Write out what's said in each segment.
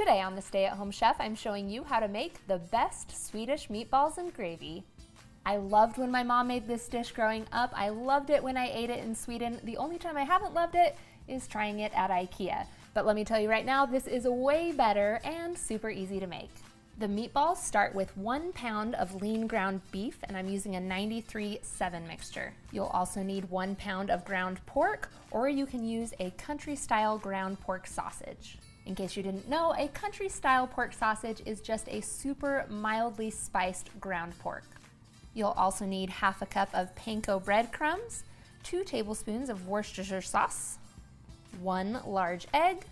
Today on the Stay-at-Home Chef, I'm showing you how to make the best Swedish meatballs and gravy. I loved when my mom made this dish growing up. I loved it when I ate it in Sweden. The only time I haven't loved it is trying it at IKEA. But let me tell you right now, this is way better and super easy to make. The meatballs start with 1 pound of lean ground beef, and I'm using a 93-7 mixture. You'll also need 1 pound of ground pork, or you can use a country-style ground pork sausage. In case you didn't know, a country-style pork sausage is just a super mildly spiced ground pork. You'll also need half a cup of panko breadcrumbs, 2 tablespoons of Worcestershire sauce, 1 large egg,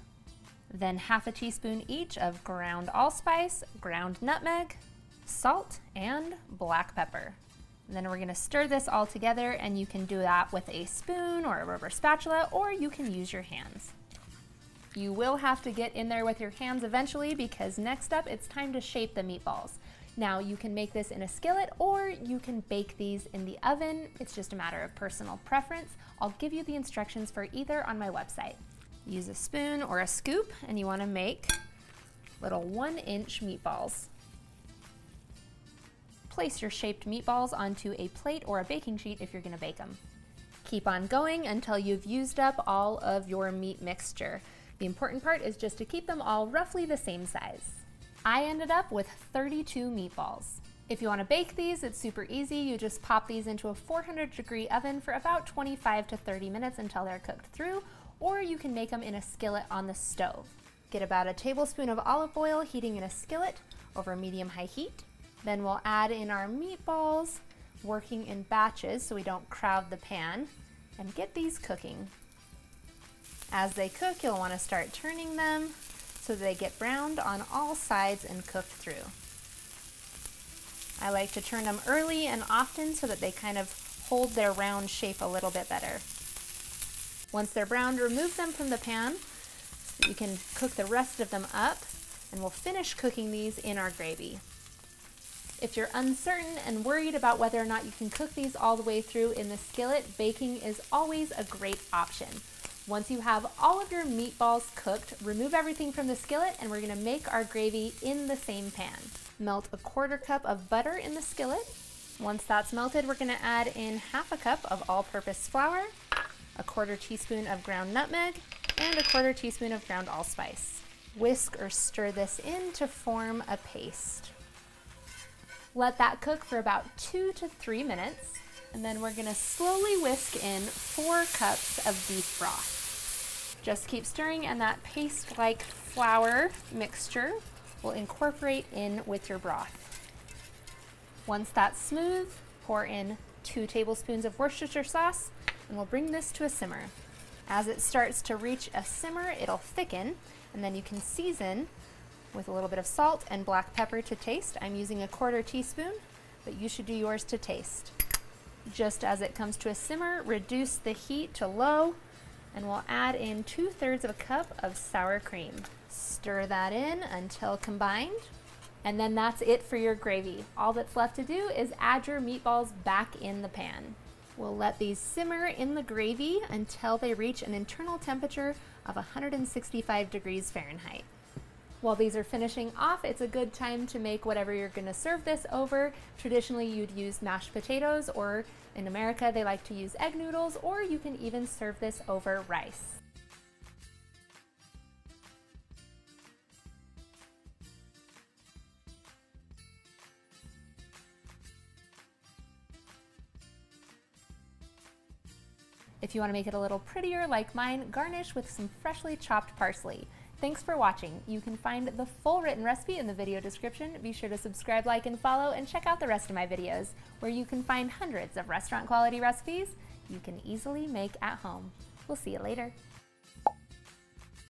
then half a teaspoon each of ground allspice, ground nutmeg, salt, and black pepper. And then we're gonna stir this all together, and you can do that with a spoon or a rubber spatula, or you can use your hands. You will have to get in there with your hands eventually, because next up it's time to shape the meatballs. Now you can make this in a skillet, or you can bake these in the oven. It's just a matter of personal preference. I'll give you the instructions for either on my website. Use a spoon or a scoop, and you want to make little 1-inch meatballs. Place your shaped meatballs onto a plate or a baking sheet if you're going to bake them. Keep on going until you've used up all of your meat mixture. The important part is just to keep them all roughly the same size. I ended up with 32 meatballs. If you want to bake these, it's super easy. You just pop these into a 400-degree oven for about 25 to 30 minutes until they're cooked through, or you can make them in a skillet on the stove. Get about a tablespoon of olive oil heating in a skillet over medium-high heat. Then we'll add in our meatballs, working in batches so we don't crowd the pan, and get these cooking. As they cook, you'll want to start turning them so they get browned on all sides and cooked through. I like to turn them early and often so that they kind of hold their round shape a little bit better. Once they're browned, remove them from the pan so that you can cook the rest of them up, and we'll finish cooking these in our gravy. If you're uncertain and worried about whether or not you can cook these all the way through in the skillet, baking is always a great option. Once you have all of your meatballs cooked, remove everything from the skillet, and we're gonna make our gravy in the same pan. Melt a 1/4 cup of butter in the skillet. Once that's melted, we're gonna add in half a cup of all-purpose flour, a 1/4 teaspoon of ground nutmeg, and a 1/4 teaspoon of ground allspice. Whisk or stir this in to form a paste. Let that cook for about 2 to 3 minutes, and then we're gonna slowly whisk in 4 cups of beef broth. Just keep stirring, and that paste-like flour mixture will incorporate in with your broth. Once that's smooth, pour in 2 tablespoons of Worcestershire sauce, and we'll bring this to a simmer. As it starts to reach a simmer, it'll thicken, and then you can season with a little bit of salt and black pepper to taste. I'm using a 1/4 teaspoon, but you should do yours to taste. Just as it comes to a simmer, reduce the heat to low, and we'll add in 2/3 of a cup of sour cream. Stir that in until combined, and then that's it for your gravy. All that's left to do is add your meatballs back in the pan. We'll let these simmer in the gravy until they reach an internal temperature of 165 degrees Fahrenheit. While these are finishing off, it's a good time to make whatever you're gonna serve this over. Traditionally, you'd use mashed potatoes, or in America, they like to use egg noodles, or you can even serve this over rice. If you want to make it a little prettier like mine, garnish with some freshly chopped parsley. Thanks for watching. You can find the full written recipe in the video description. Be sure to subscribe, like, and follow, and check out the rest of my videos, where you can find hundreds of restaurant quality recipes you can easily make at home. We'll see you later.